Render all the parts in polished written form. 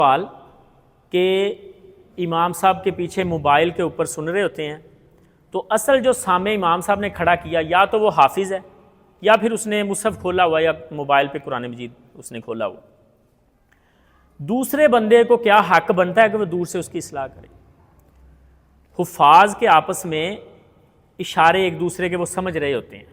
سوال کہ امام صاحب کے پیچھے موبائل کے اوپر سن رہے ہوتے ہیں تو اصل جو سامع امام صاحب نے کھڑا کیا یا تو وہ حافظ ہے یا پھر اس نے مصحف کھولا ہوا یا موبائل پہ قرآن مجید اس نے کھولا ہوا. دوسرے بندے کو کیا حق بنتا ہے کہ وہ دور سے اس کی اصلاح کرے؟ حفاظ کے آپس میں اشارے ایک دوسرے کے وہ سمجھ رہے ہوتے ہیں,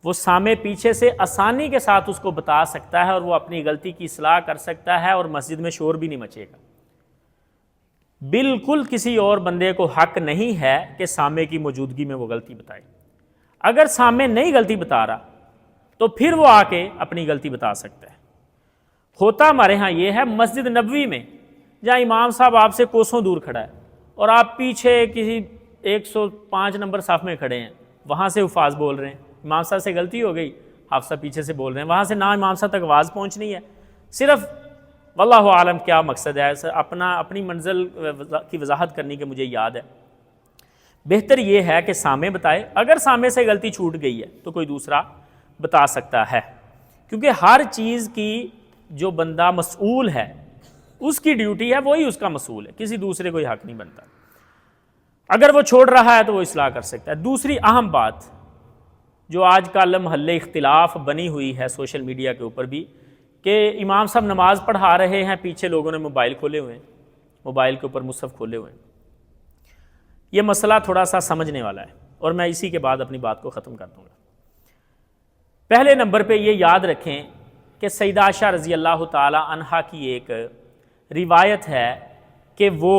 وہ سامع پیچھے سے آسانی کے ساتھ اس کو بتا سکتا ہے اور وہ اپنی غلطی کی اصلاح کر سکتا ہے اور مسجد میں شور بھی نہیں مچے گا. بالکل کسی اور بندے کو حق نہیں ہے کہ سامع کی موجودگی میں وہ غلطی بتائے. اگر سامع نہیں غلطی بتا رہا تو پھر وہ آ کے اپنی غلطی بتا سکتا ہے. ہوتا ہمارے ہاں یہ ہے مسجد نبوی میں جہاں امام صاحب آپ سے کوسوں دور کھڑا ہے اور آپ پیچھے کسی 105 نمبر صف میں کھڑے ہیں, وہاں سے حفاظ بول رہے ہیں, امام صاحب سے غلطی ہو گئی, حافظ صاحب پیچھے سے بول رہے ہیں, وہاں سے نہ امام صاحب تک آواز پہنچنی ہے, صرف واللہ عالم کیا مقصد ہے, اپنی منزل کی وضاحت کرنی کہ مجھے یاد ہے. بہتر یہ ہے کہ سامع بتائے. اگر سامع سے غلطی چھوٹ گئی ہے تو کوئی دوسرا بتا سکتا ہے, کیونکہ ہر چیز کی جو بندہ مسئول ہے اس کی ڈیوٹی ہے, وہی اس کا مسئول ہے, کسی دوسرے کو حق نہیں بنتا. اگر وہ چھوڑ رہا ہے تو وہ اصلاح کر سکتا ہے. دوسری اہم بات جو آج کل محل اختلاف بنی ہوئی ہے سوشل میڈیا کے اوپر بھی, کہ امام صاحب نماز پڑھا رہے ہیں, پیچھے لوگوں نے موبائل کھولے ہوئے ہیں, موبائل کے اوپر مصحف کھولے ہوئے ہیں. یہ مسئلہ تھوڑا سا سمجھنے والا ہے اور میں اسی کے بعد اپنی بات کو ختم کر دوں گا. پہلے نمبر پہ یہ یاد رکھیں کہ سیدہ عائشہ رضی اللہ تعالی عنہا کی ایک روایت ہے کہ وہ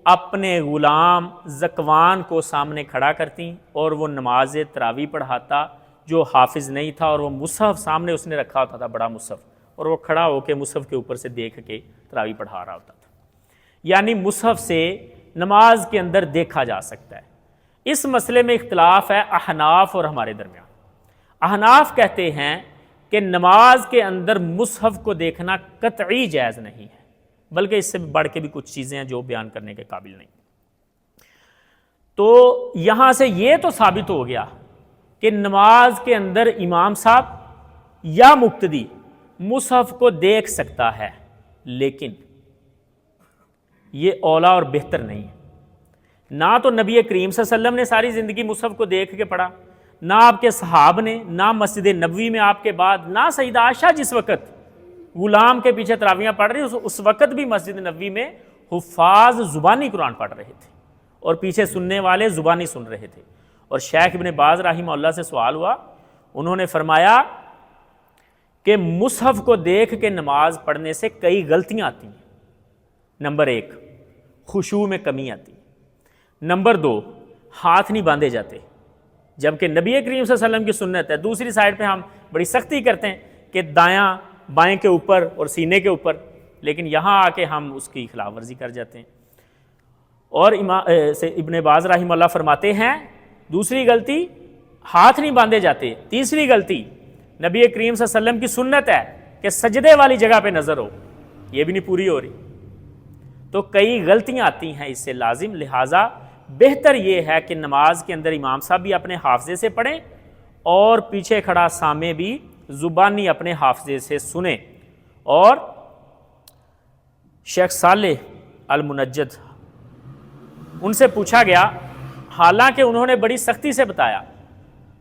اپنے غلام ذکوان کو سامنے کھڑا کرتی اور وہ نماز تراویح پڑھاتا جو حافظ نہیں تھا, اور وہ مصحف سامنے اس نے رکھا ہوتا تھا, بڑا مصحف, اور وہ کھڑا ہو کے مصحف کے اوپر سے دیکھ کے تراویح پڑھا رہا ہوتا تھا. یعنی مصحف سے نماز کے اندر دیکھا جا سکتا ہے. اس مسئلے میں اختلاف ہے احناف اور ہمارے درمیان. احناف کہتے ہیں کہ نماز کے اندر مصحف کو دیکھنا قطعی جائز نہیں ہے, بلکہ اس سے بڑھ کے بھی کچھ چیزیں ہیں جو بیان کرنے کے قابل نہیں. تو یہاں سے یہ تو ثابت ہو گیا کہ نماز کے اندر امام صاحب یا مقتدی مصحف کو دیکھ سکتا ہے, لیکن یہ اولا اور بہتر نہیں ہے. نہ تو نبی کریم صلی اللہ علیہ وسلم نے ساری زندگی مصحف کو دیکھ کے پڑھا, نہ آپ کے صحاب نے, نہ مسجد نبوی میں آپ کے بعد, نہ سیدہ عائشہ جس وقت غلام کے پیچھے تراویحاں پڑھ رہی اس وقت بھی مسجد نبوی میں حفاظ زبانی قرآن پڑھ رہے تھے اور پیچھے سننے والے زبانی سن رہے تھے. اور شیخ ابن باز رحمہ اللہ سے سوال ہوا, انہوں نے فرمایا کہ مصحف کو دیکھ کے نماز پڑھنے سے کئی غلطیاں آتی ہیں. نمبر 1, خشوع میں کمی آتی. نمبر 2, ہاتھ نہیں باندھے جاتے, جبکہ نبی کریم صلی اللہ علیہ وسلم کی سنت ہے. دوسری سائڈ پہ ہم بڑی سختی کرتے ہیں کہ دایاں بائیں کے اوپر اور سینے کے اوپر, لیکن یہاں آ کے ہم اس کی خلاف ورزی کر جاتے ہیں. اور ابن باز رحمہ اللہ فرماتے ہیں دوسری غلطی ہاتھ نہیں باندھے جاتے. تیسری غلطی نبی کریم صلی اللہ علیہ وسلم کی سنت ہے کہ سجدے والی جگہ پہ نظر ہو, یہ بھی نہیں پوری ہو رہی. تو کئی غلطیاں آتی ہیں اس سے لازم. لہٰذا بہتر یہ ہے کہ نماز کے اندر امام صاحب بھی اپنے حافظے سے پڑھیں اور پیچھے کھڑا سامع بھی زبانی اپنے حافظے سے سنیں. اور شیخ صالح المنجد ان سے پوچھا گیا, حالانکہ انہوں نے بڑی سختی سے بتایا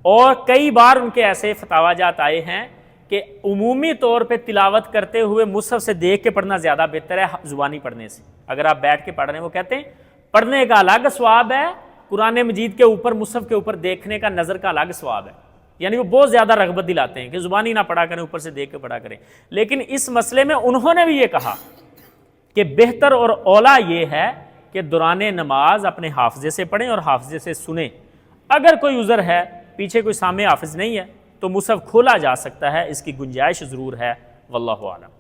اور کئی بار ان کے ایسے فتاوی جات آئے ہیں کہ عمومی طور پہ تلاوت کرتے ہوئے مصحف سے دیکھ کے پڑھنا زیادہ بہتر ہے زبانی پڑھنے سے. اگر آپ بیٹھ کے پڑھ رہے ہیں, وہ کہتے ہیں پڑھنے کا الگ ثواب ہے, قرآن مجید کے اوپر مصحف کے اوپر دیکھنے کا نظر کا الگ ثواب ہے. یعنی وہ بہت زیادہ رغبت دلاتے ہیں کہ زبانی نہ پڑھا کریں, اوپر سے دیکھ کے پڑھا کریں. لیکن اس مسئلے میں انہوں نے بھی یہ کہا کہ بہتر اور اولا یہ ہے کہ دوران نماز اپنے حافظے سے پڑھیں اور حافظے سے سنیں. اگر کوئی عذر ہے, پیچھے کوئی سامع حافظ نہیں ہے, تو مصحف کھولا جا سکتا ہے, اس کی گنجائش ضرور ہے. واللہ اعلم.